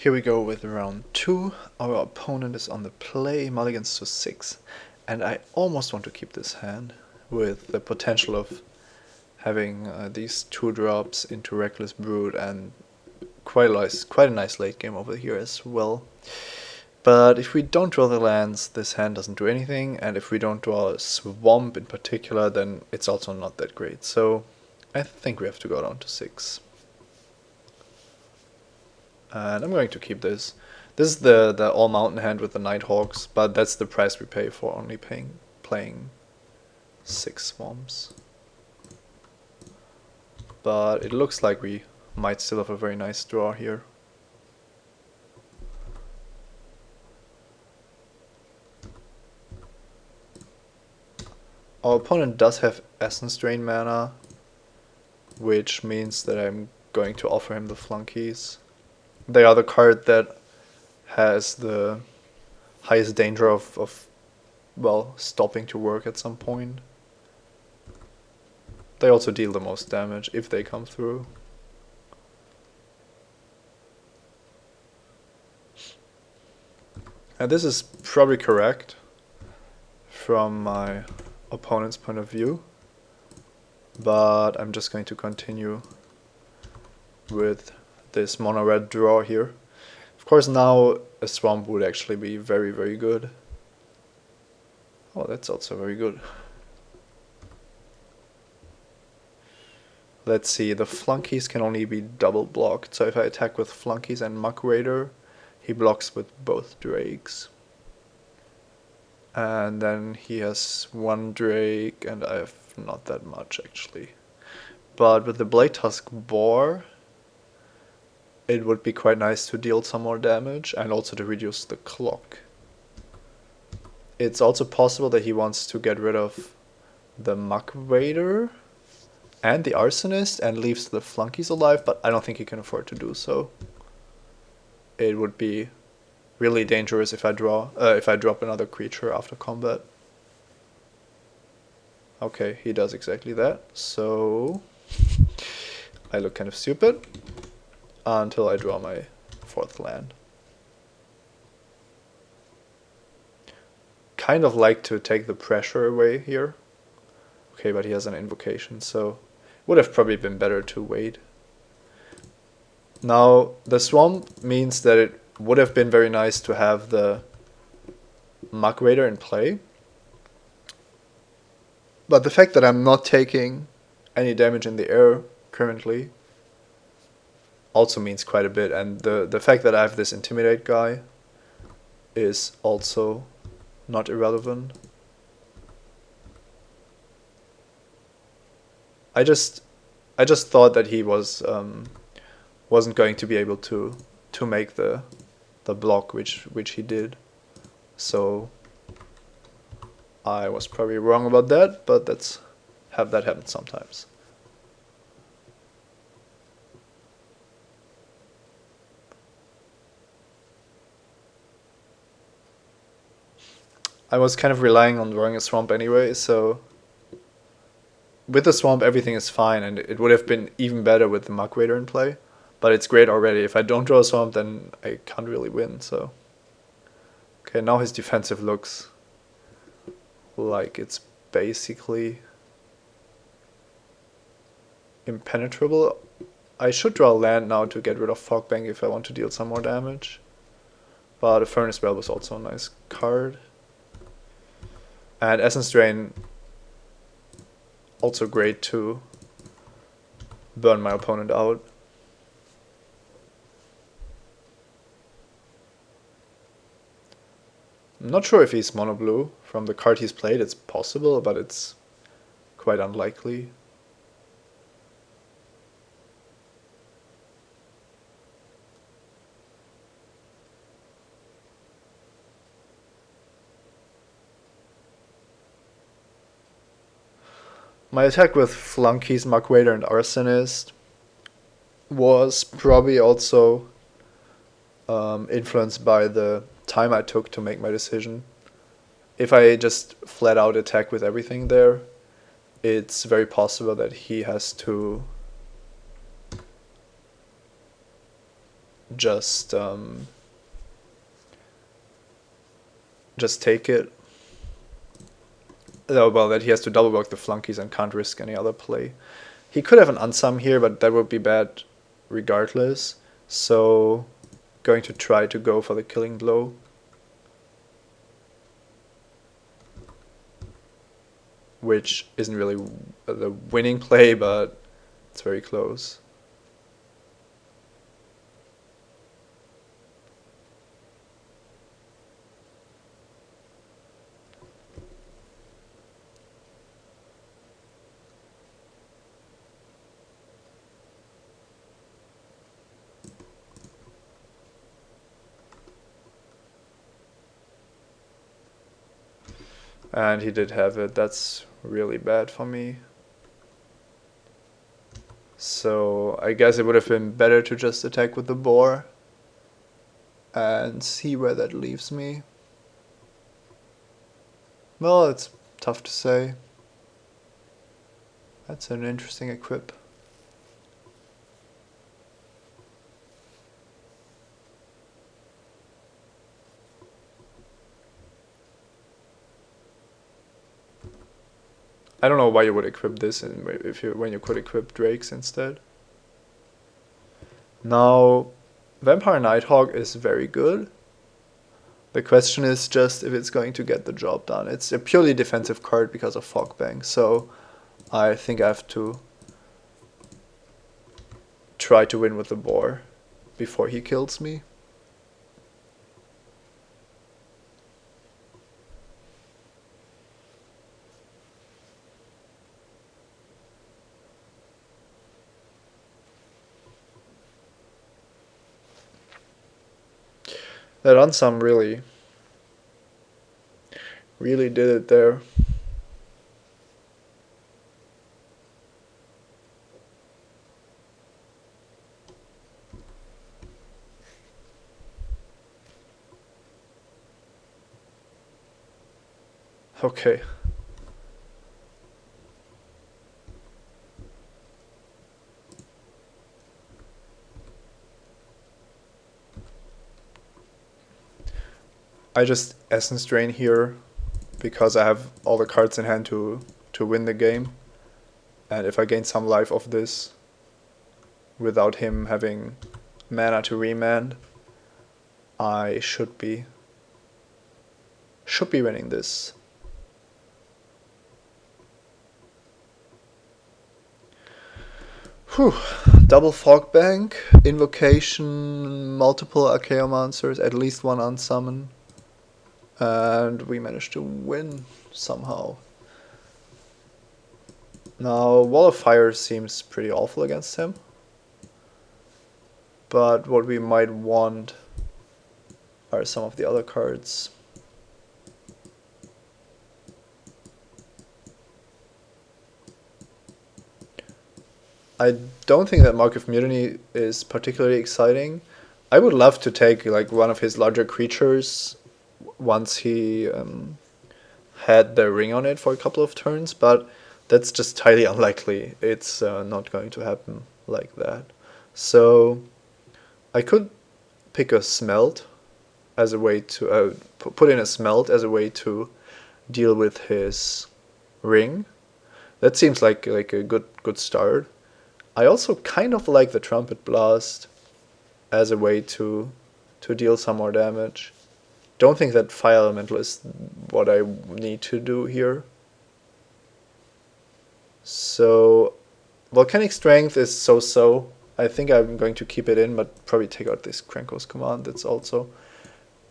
Here we go with round 2. Our opponent is on the play, Mulligans to 6. And I almost want to keep this hand with the potential of having these 2 drops into Reckless Brood and quite a nice late game over here as well. But if we don't draw the lands, this hand doesn't do anything, and if we don't draw a swamp in particular, then it's also not that great. So I think we have to go down to 6. And I'm going to keep this. This is the all mountain hand with the Nighthawks, but that's the price we pay for only playing 6 swamps. But it looks like we might still have a very nice draw here. Our opponent does have Essence Drain mana, which means that I'm going to offer him the Flunkies. They are the card that has the highest danger of well, stopping to work at some point. They also deal the most damage if they come through. And this is probably correct from my opponent's point of view, but I'm just going to continue with this mono red draw here. Of course, now a swamp would actually be very, very good. Oh, that's also very good. Let's see, the Flunkies can only be double blocked, so if I attack with Flunkies and Muck Raider, he blocks with both Drakes. And then he has 1 Drake, and I have not that much actually. But with the Blade Tusk Boar, it would be quite nice to deal some more damage and also to reduce the clock. It's also possible that he wants to get rid of the Muck Raider and the Arsonist and leaves the Flunkies alive, but I don't think he can afford to do so. It would be really dangerous if I drop another creature after combat. Okay, he does exactly that, so I look kind of stupid until I draw my 4th land. Kind of like to take the pressure away here. Okay, but he has an invocation, so would have probably been better to wait. Now, the swamp means that it would have been very nice to have the Muck Raider in play. But the fact that I'm not taking any damage in the air currently also means quite a bit. And the fact that I have this Intimidate guy is also not irrelevant. I just thought that he wasn't going to be able to make the block which he did, so I was probably wrong about that, but that's have that happen sometimes. I was kind of relying on drawing a swamp anyway, so with the swamp everything is fine, and it would have been even better with the Muck Raider in play. But it's great already. If I don't draw a swamp, then I can't really win, so. Okay, now his defensive looks like it's basically impenetrable. I should draw a land now to get rid of Fogbank if I want to deal some more damage. But a Furnace Bell was also a nice card. And Essence Drain, also great to burn my opponent out. I'm not sure if he's mono blue. From the card he's played, it's possible, but it's quite unlikely. My attack with Flunkies, Muck Raider, and Arsonist was probably also influenced by the time I took to make my decision. If I just flat out attack with everything there, it's very possible that he has to just take it. Oh, well, that he has to double block the flunkies and can't risk any other play. He could have an unsum here, but that would be bad regardless. So going to try to go for the killing blow. Which isn't really the winning play, but it's very close. And he did have it. That's really bad for me. So I guess it would have been better to just attack with the boar and see where that leaves me. Well, it's tough to say. That's an interesting equip. I don't know why you would equip this when you could equip Drakes instead. Now, Vampire Nighthawk is very good. The question is just if it's going to get the job done. It's a purely defensive card because of Fogbang, so I think I have to try to win with the boar before he kills me. That unsum really did it there. Okay. I just Essence Drain here because I have all the cards in hand to win the game. And if I gain some life off this without him having mana to remand, I should be winning this. Whew. Double Fogbang, Invocation, multiple Archaeomancers, at least one unsummon. And we managed to win somehow. Now, Wall of Fire seems pretty awful against him. But what we might want are some of the other cards. I don't think that Mark of Mutiny is particularly exciting. I would love to take like one of his larger creatures once he had the ring on it for a couple of turns, but that's just highly unlikely. It's not going to happen like that. So I could pick a Smelt as a way to put in a Smelt as a way to deal with his ring. That seems like a good start. I also kind of like the Trumpet Blast as a way to deal some more damage. Don't think that Fire Elemental is what I need to do here. So Volcanic Strength is so-so. I think I'm going to keep it in, but probably take out this Krankos command. That's also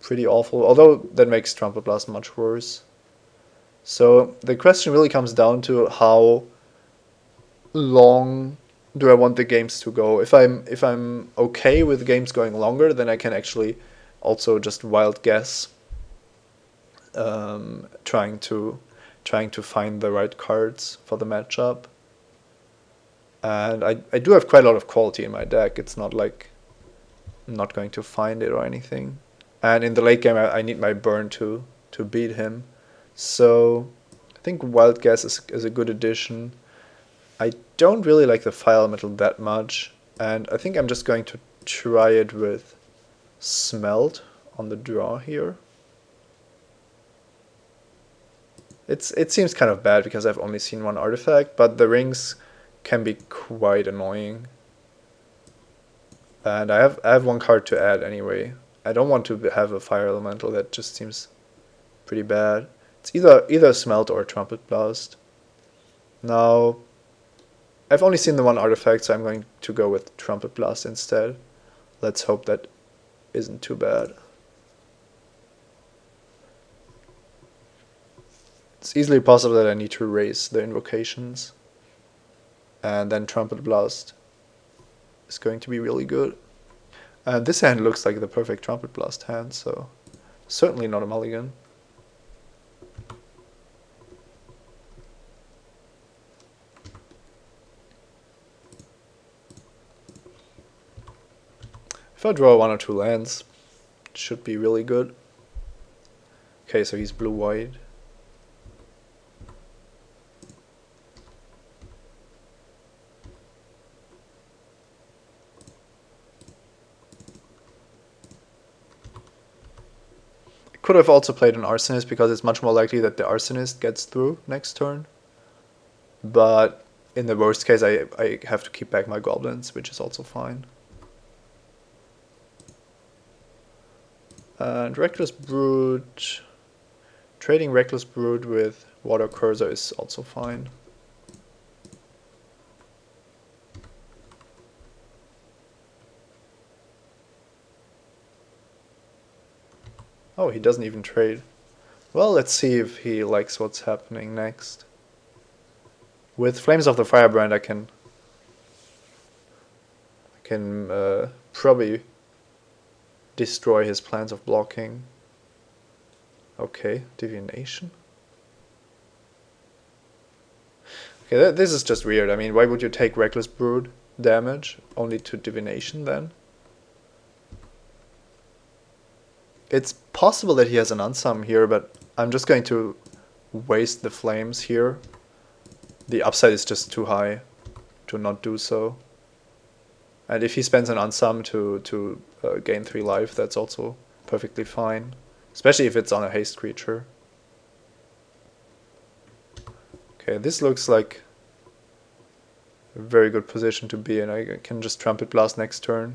pretty awful, although that makes Trumpet Blast much worse. So the question really comes down to how long do I want the games to go. If I'm okay with games going longer, then I can actually also just wild guess, trying to find the right cards for the matchup. And I do have quite a lot of quality in my deck. It's not like I'm not going to find it or anything. And in the late game, I need my burn to beat him. So I think wild guess is a good addition. I don't really like the Fire Elemental that much, and I think I'm just going to try it with smelt on the draw here. It seems kind of bad because I've only seen one artifact, but the rings can be quite annoying. And I have one card to add anyway. I don't want to have a fire elemental. That just seems pretty bad. It's either smelt or trumpet blast. Now I've only seen the one artifact, so I'm going to go with trumpet blast instead. Let's hope that isn't too bad. It's easily possible that I need to raise the invocations. And then trumpet blast is going to be really good. This hand looks like the perfect trumpet blast hand, so certainly not a mulligan. If I draw 1 or 2 lands, it should be really good. Okay, so he's blue-white. Could have also played an Arsonist because it's much more likely that the Arsonist gets through next turn. But in the worst case, I have to keep back my goblins, which is also fine. And Reckless Brood, trading Reckless Brood with Water Cursor is also fine. Oh, he doesn't even trade. Well, let's see if he likes what's happening next. With Flames of the Firebrand, I can probably destroy his plans of blocking. Okay, Divination. Okay, this is just weird. I mean, why would you take Reckless Brood damage only to Divination then? It's possible that he has an unsum here, but I'm just going to waste the flames here. The upside is just too high to not do so. And if he spends an unsum to gain 3 life, that's also perfectly fine. Especially if it's on a haste creature. Okay, this looks like a very good position to be in. I can just Trumpet Blast next turn.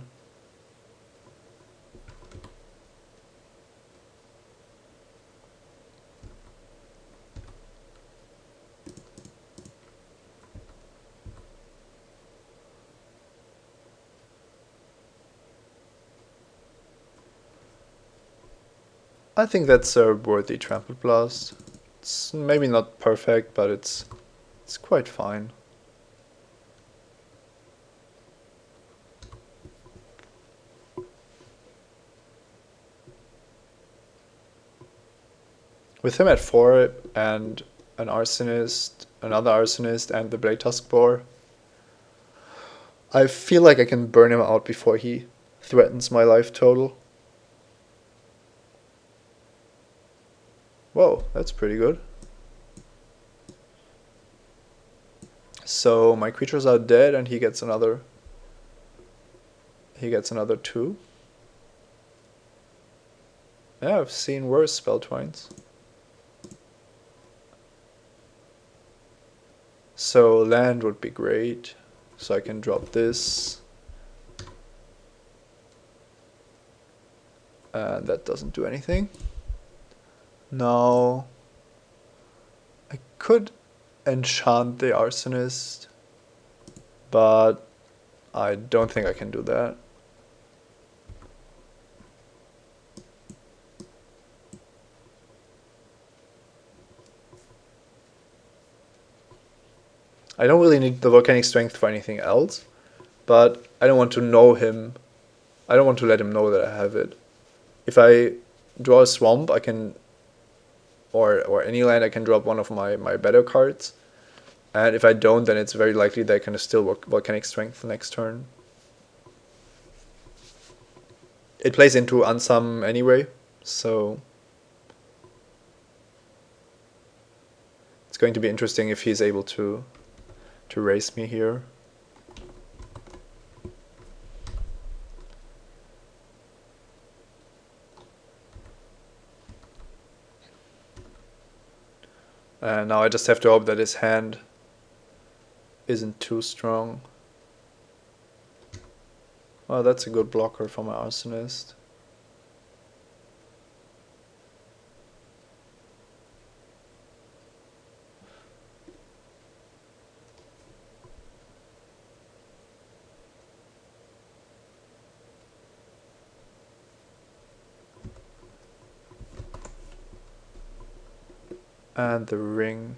I think that's a worthy Trample Blast. It's maybe not perfect, but it's quite fine. With him at 4 and an Arsonist, another Arsonist, and the Blade Tusk Boar, I feel like I can burn him out before he threatens my life total. Whoa, that's pretty good. So my creatures are dead and he gets another 2. Yeah, I've seen worse spell twines. So land would be great. So I can drop this. And that doesn't do anything. Now I could enchant the Arsonist, but I don't think I can do that. I don't really need the Volcanic Strength for anything else, but I don't want to know him. I don't want to let him know that I have it. If I draw a Swamp, I can, or any land, I can drop one of my better cards. And if I don't, then it's very likely that I can still Volcanic Strength the next turn. It plays into Unsum anyway, so it's going to be interesting if he's able to raise me here. And now I just have to hope that his hand isn't too strong. Well, that's a good blocker for my Arsonist. And the ring.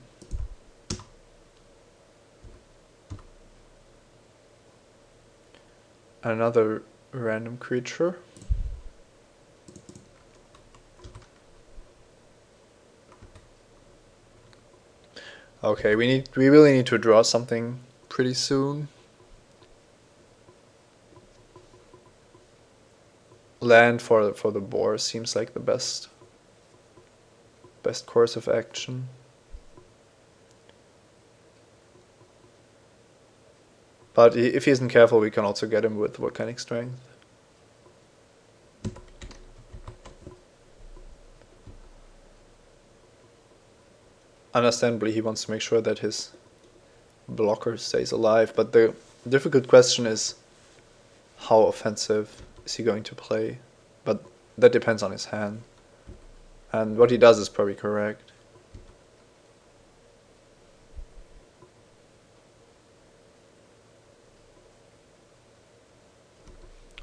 Another random creature. Okay, we really need to draw something pretty soon. Land for the boar seems like the best course of action. But if he isn't careful, we can also get him with volcanic strength. Understandably, he wants to make sure that his blocker stays alive, but the difficult question is how offensive is he going to play? But that depends on his hand. And what he does is probably correct.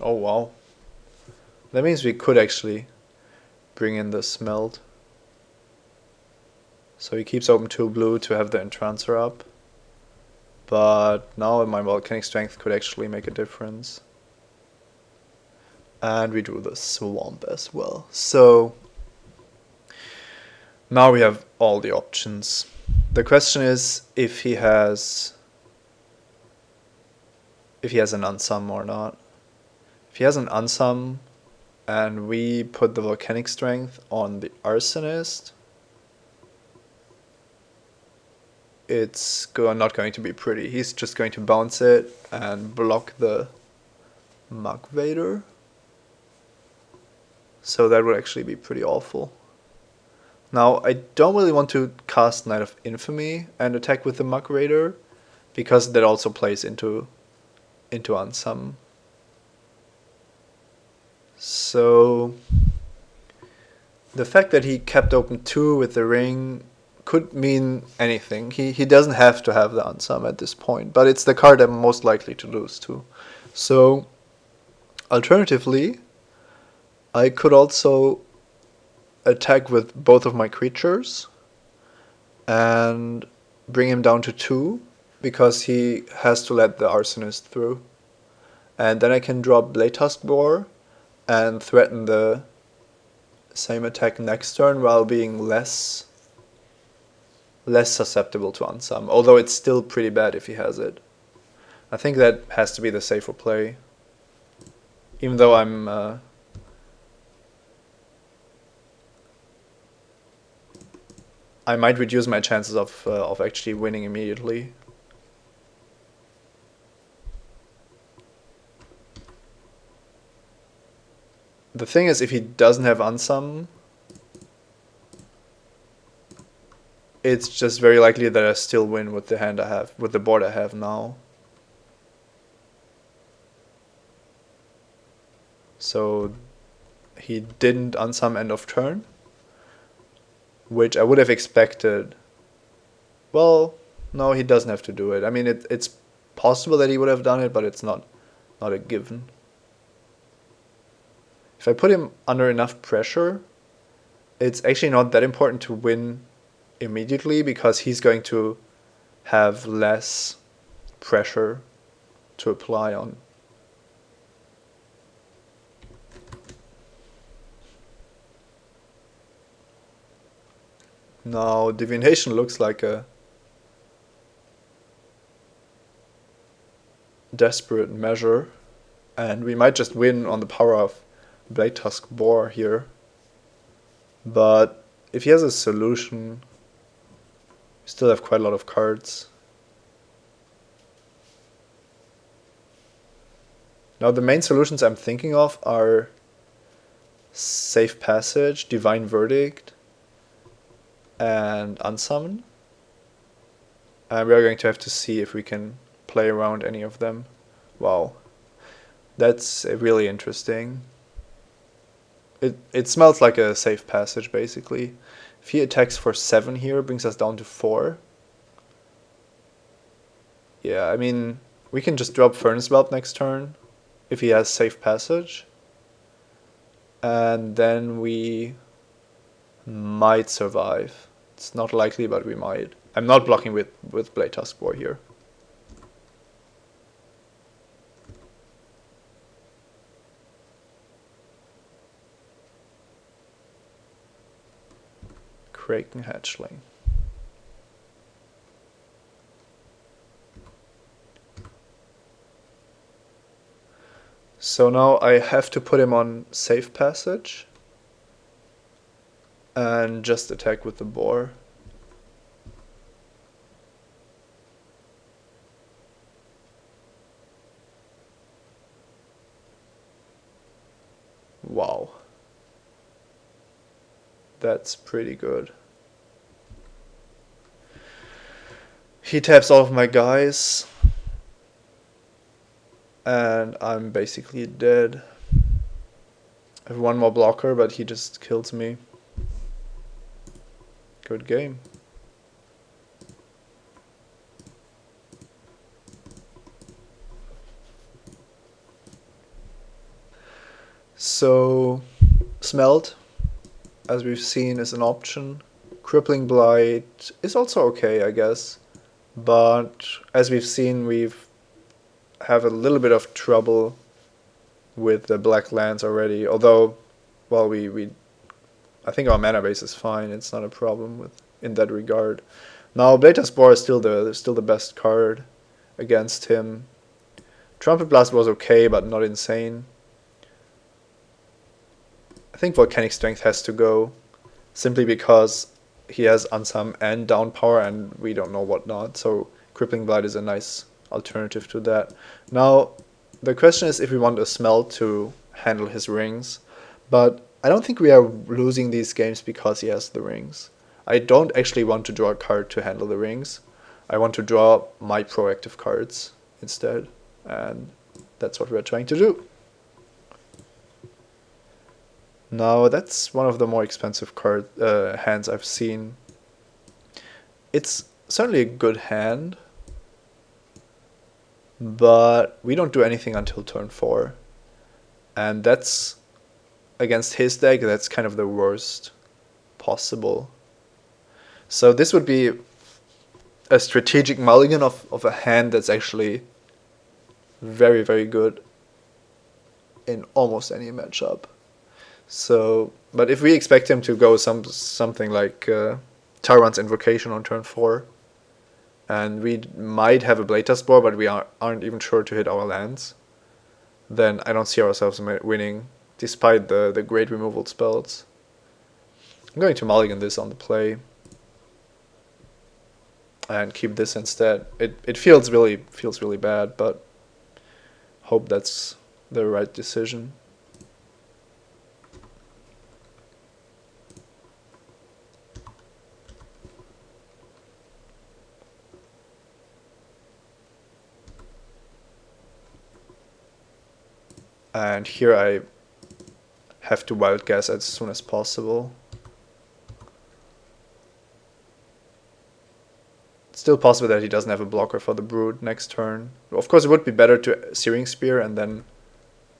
Oh wow. That means we could actually bring in the smelt. So he keeps open 2 blue to have the Entrancer up. But now my volcanic strength could actually make a difference. And we drew the swamp as well. So now we have all the options. The question is if he has an unsum or not. If he has an unsum and we put the volcanic strength on the Arsonist, it's not going to be pretty. He's just going to bounce it and block the Mug Vader. So that would actually be pretty awful. Now, I don't really want to cast Knight of Infamy and attack with the Mug Raider, because that also plays into unsum. So the fact that he kept open 2 with the ring could mean anything. He doesn't have to have the unsum at this point, but it's the card I'm most likely to lose to. So alternatively, I could also attack with both of my creatures and bring him down to 2, because he has to let the Arsonist through. And then I can draw Blade Tusk Boar and threaten the same attack next turn while being less susceptible to unsum, although it's still pretty bad if he has it. I think that has to be the safer play, even though I might reduce my chances of actually winning immediately. The thing is, if he doesn't have unsum, it's just very likely that I still win with the hand I have, with the board I have now. So he didn't unsum end of turn, which I would have expected. Well, no, he doesn't have to do it. I mean, it's possible that he would have done it, but it's not a given. If I put him under enough pressure, it's actually not that important to win immediately, because he's going to have less pressure to apply on. Now, Divination looks like a desperate measure, and we might just win on the power of Blade Tusk Boar here. But if he has a solution, we still have quite a lot of cards. Now the main solutions I'm thinking of are Safe Passage, Divine Verdict, and Unsummon. And we are going to have to see if we can play around any of them. Wow. That's really interesting. It smells like a safe passage, basically. If he attacks for 7 here, brings us down to 4. Yeah, I mean, we can just drop Furnace Whelp next turn, if he has safe passage. And then we might survive. It's not likely, but we might. I'm not blocking with Blade Tusk Boar here. Kraken Hatchling. So now I have to put him on safe passage and just attack with the boar. Wow. That's pretty good. He taps all of my guys. And I'm basically dead. I have one more blocker, but he just kills me. Good game. So, Smelt, as we've seen, is an option. Crippling Blight is also okay, I guess. But as we've seen, have a little bit of trouble with the black lands already. Although, well, I think our mana base is fine. It's not a problem in that regard. Now, Beta Spore is still the best card against him. Trumpet Blast was okay, but not insane. I think Volcanic Strength has to go, simply because he has Unsum and Down Power, and we don't know what not. So Crippling Blight is a nice alternative to that. Now, the question is if we want a Smelt to handle his rings, but I don't think we are losing these games because he has the rings. I don't actually want to draw a card to handle the rings. I want to draw my proactive cards instead, and that's what we're trying to do. Now, that's one of the more expensive hands I've seen. It's certainly a good hand, but we don't do anything until turn 4. And that's, against his deck, that's kind of the worst possible. So this would be a strategic mulligan of a hand that's actually very, very good in almost any matchup. So, but if we expect him to go something like Tyrant's Invocation on turn 4, and we might have a Blade Tusk Boar, but we aren't even sure to hit our lands, then I don't see ourselves winning, despite the great removal spells. I'm going to mulligan this on the play and keep this instead. It feels really bad, but hope that's the right decision. And here I have to wild guess as soon as possible. It's still possible that he doesn't have a blocker for the Brood next turn. Of course, it would be better to Searing Spear and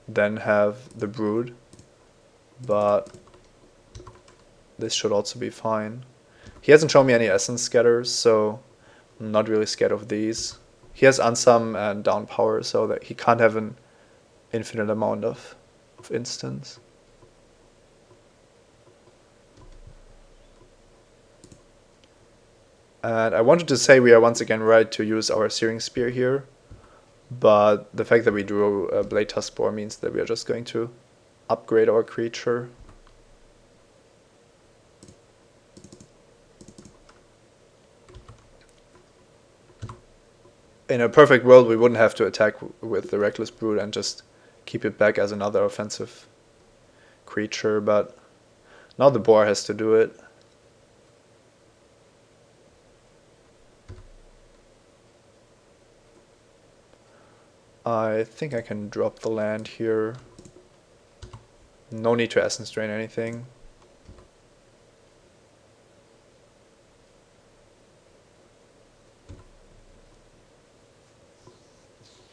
then have the Brood, but this should also be fine. He hasn't shown me any Essence Scatters, so I'm not really scared of these. He has Unsum and Down Power, so that he can't have an infinite amount of instants. And I wanted to say we are once again right to use our Searing Spear here, but the fact that we drew a Blade Tusk Boar means that we are just going to upgrade our creature. In a perfect world, we wouldn't have to attack with the Reckless Brood and just keep it back as another offensive creature, but now the boar has to do it. I think I can drop the land here. No need to Essence Drain anything.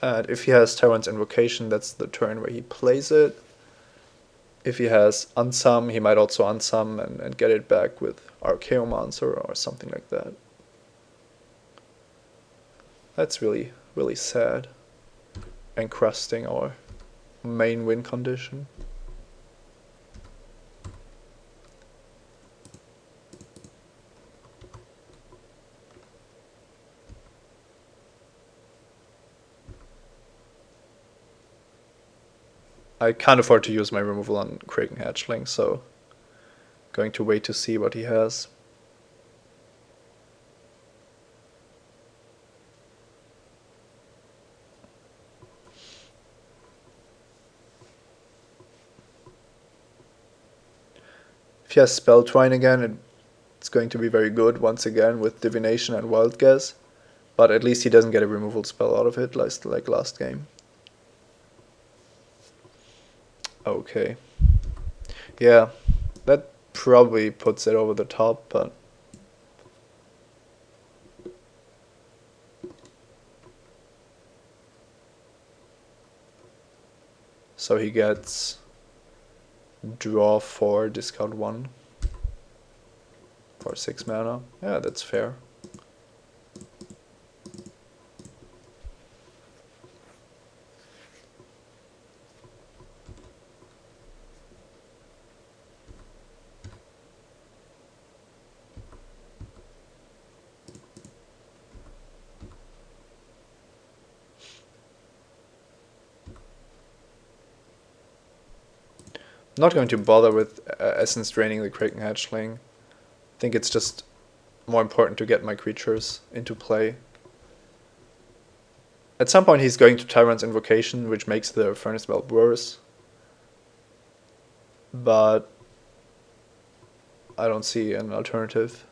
And if he has Tyrant's Invocation, that's the turn where he plays it. If he has Unsum, he might also Unsum and get it back with Archaeomancer or something like that. That's really, really sad. Encrusting our main win condition. I can't afford to use my removal on Kraken Hatchling, so going to wait to see what he has. If he has Spell Twine again, it's going to be very good once again with Divination and Wild Guess, but at least he doesn't get a removal spell out of it like last game. Okay. Yeah, that probably puts it over the top, but so he gets draw 4, discard 1 for 6 mana. Yeah, that's fair. Not going to bother with Essence Draining the Kraken Hatchling. I think it's just more important to get my creatures into play. At some point he's going to Tyrant's Invocation, which makes the Furnace Valve worse. But I don't see an alternative.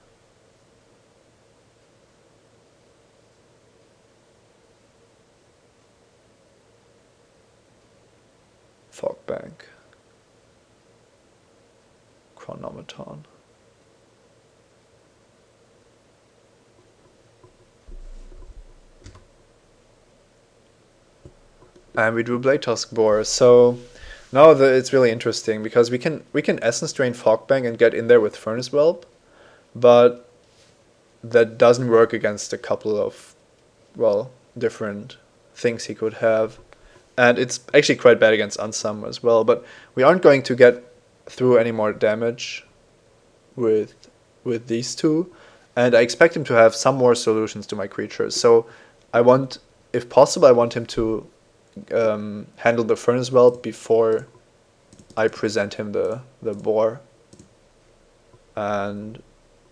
Fog Bank. Chronometon. And we drew Blade Tusk Boar. So now it's really interesting because we can Essence Drain Fogbank and get in there with Furnace Whelp, but that doesn't work against a couple of, well, different things he could have. And it's actually quite bad against Unsum as well, but we aren't going to get through any more damage with these two, and I expect him to have some more solutions to my creatures. So I want, if possible, I want him to handle the Furnace Whelp before I present him the boar. And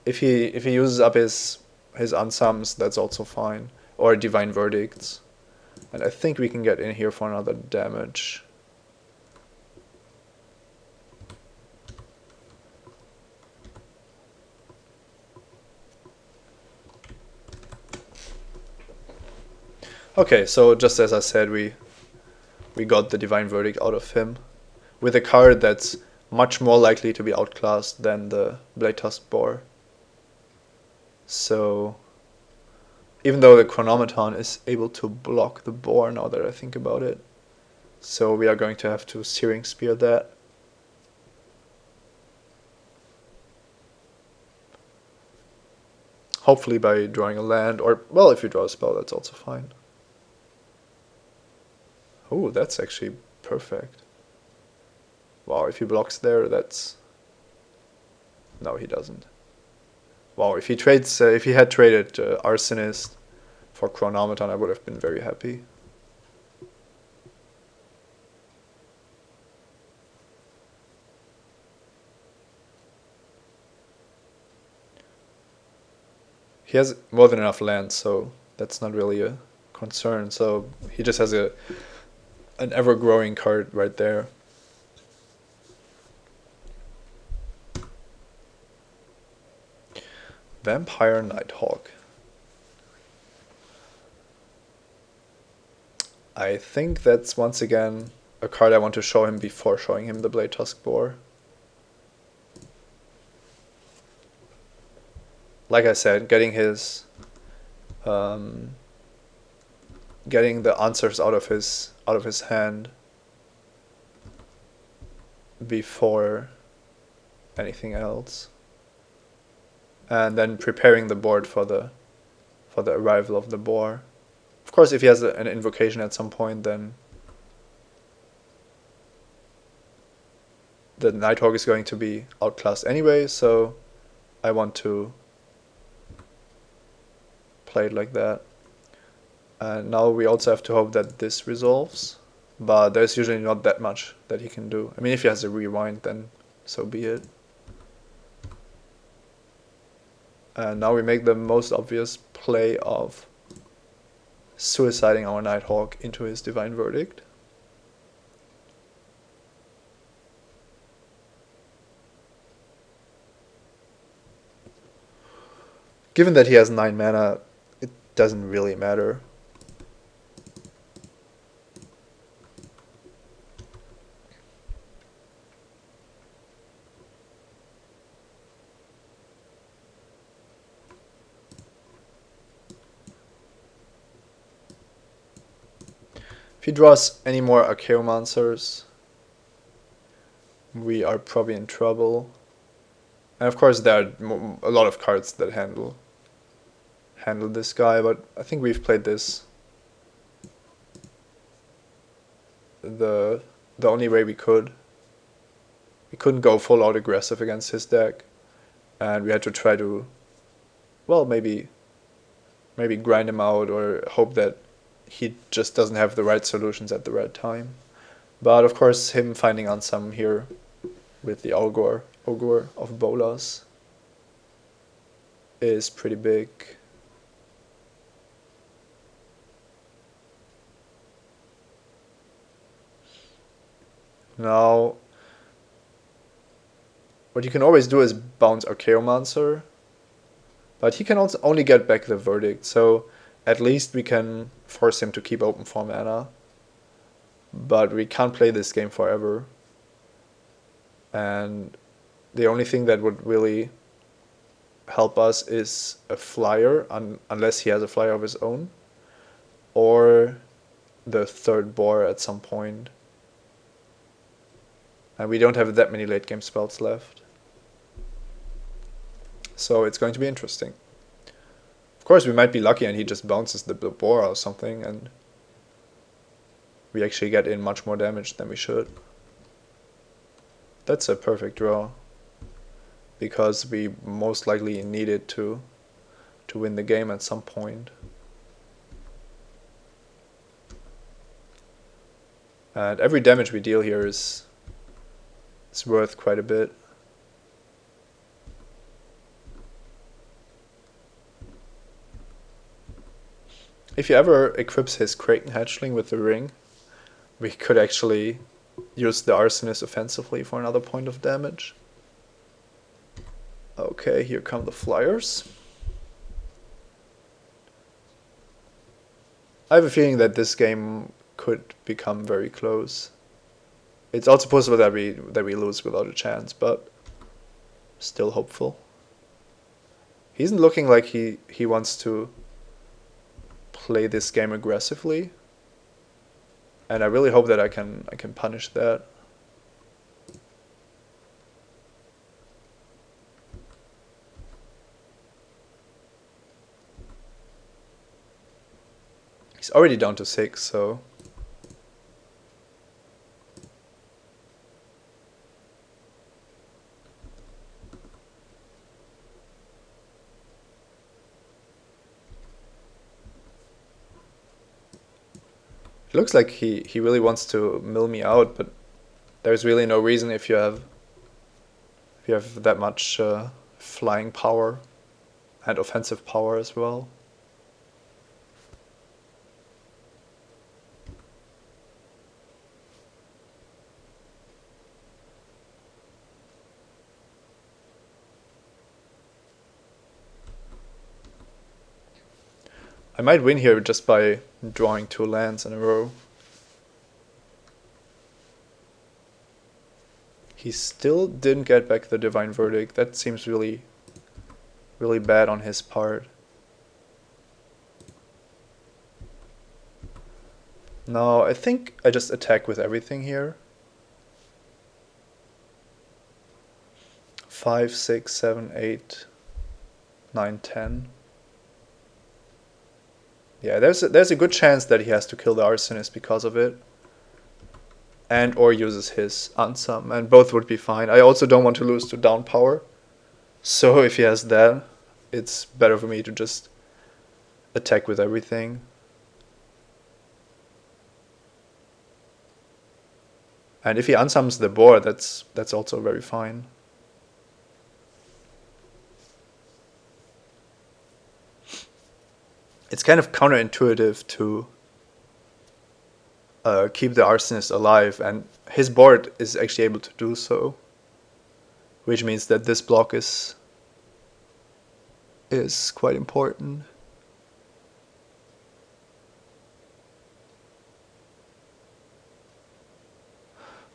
if he uses up his Unsums, that's also fine, or Divine Verdicts. And I think we can get in here for another damage. Okay, so just as I said, we got the Divine Verdict out of him with a card that's much more likely to be outclassed than the Blade Tusk Boar. So even though the Chronometon is able to block the boar, now that I think about it, so we are going to have to Searing Spear that. Hopefully by drawing a land, or, well, if you draw a spell, that's also fine. Oh, that's actually perfect. Wow, if he blocks there, that's... No, he doesn't. Wow, if he trades, if he had traded Arsonist for Chronometon, I would have been very happy. He has more than enough land, so that's not really a concern. So he just has an ever-growing card right there. Vampire Nighthawk. I think that's once again a card I want to show him before showing him the Blade Tusk Boar. Like I said, getting his getting the answers out of his hand before anything else, and then preparing the board for the arrival of the boar. Of course, if he has an invocation at some point, then the Nighthawk is going to be outclassed anyway, so I want to play it like that. And now we also have to hope that this resolves, but there's usually not that much that he can do. I mean, if he has a rewind, then so be it. And now we make the most obvious play of suiciding our Nighthawk into his Divine Verdict. Given that he has 9 mana, it doesn't really matter. If he draws any more Archaeomancers, we are probably in trouble. And of course there are a lot of cards that handle this guy, but I think we've played this the only way we could. We couldn't go full out aggressive against his deck, and we had to try to, well, maybe grind him out or hope that he just doesn't have the right solutions at the right time. But of course, him finding on some here with the Ogre of Bolas is pretty big. Now, what you can always do is bounce Archaeomancer, but he can also only get back the Verdict, so at least we can force him to keep open 4 mana. But we can't play this game forever. And the only thing that would really help us is a flyer, unless he has a flyer of his own, or the 3rd boar at some point. And we don't have that many late game spells left. So it's going to be interesting. Of course, we might be lucky and he just bounces the boar or something, and we actually get in much more damage than we should. That's a perfect draw, because we most likely needed to win the game at some point. And every damage we deal here is worth quite a bit. If he ever equips his Kraken Hatchling with the ring, we could actually use the Arsonist offensively for another point of damage. Okay, here come the flyers. I have a feeling that this game could become very close. It's also possible that we lose without a chance, but still hopeful. He isn't looking like he wants to play this game aggressively, and I really hope that I can punish that. He's already down to 6, so it looks like he really wants to mill me out, but there's really no reason if you have that much flying power and offensive power as well. I might win here just by drawing 2 lands in a row, He still didn't get back the Divine Verdict. That seems really, really bad on his part. No, I think I just attack with everything here. 5, 6, 7, 8, 9, 10. Yeah, there's a good chance that he has to kill the Arsonist because of it. And or uses his unsum, and both would be fine. I also don't want to lose to down power. So if he has that, it's better for me to just attack with everything. And if he unsums the board, that's also very fine. It's kind of counterintuitive to keep the Arsonist alive, and his board is actually able to do so, which means that this block is quite important.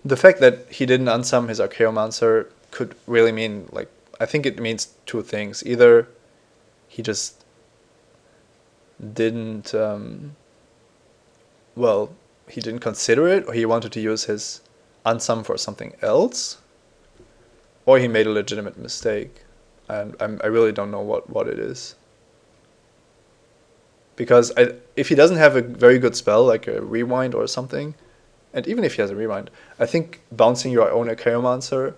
The fact that he didn't unsum his Archaeomancer could really mean, like, I think it means two things. Either he just didn't, well, he didn't consider it, or he wanted to use his unsum for something else, or he made a legitimate mistake. And I really don't know what it is. Because if he doesn't have a very good spell, like a Rewind or something, and even if he has a Rewind, I think bouncing your own Archaeomancer,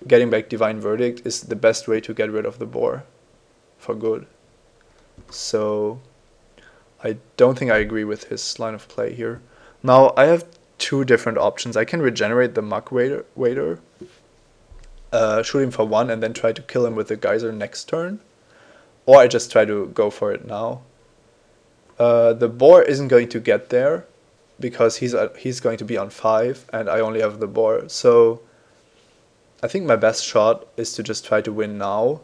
getting back Divine Verdict, is the best way to get rid of the boar for good. So I don't think I agree with his line of play here. Now I have two different options. I can regenerate the Muck Waiter, shoot him for 1 and then try to kill him with the Geyser next turn. Or I just try to go for it now. The boar isn't going to get there because he's going to be on 5 and I only have the boar. So I think my best shot is to just try to win now.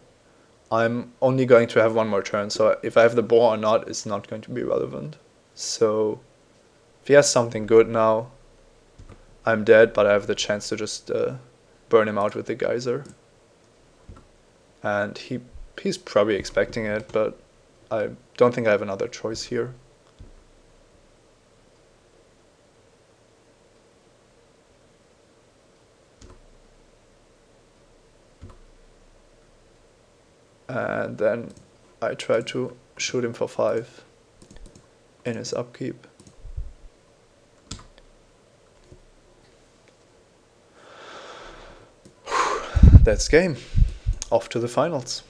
I'm only going to have one more turn, so if I have the boar or not is not going to be relevant. So if he has something good now, I'm dead, but I have the chance to just burn him out with the Geyser. And he's probably expecting it, but I don't think I have another choice here. And then I try to shoot him for 5 in his upkeep. That's game. Off to the finals.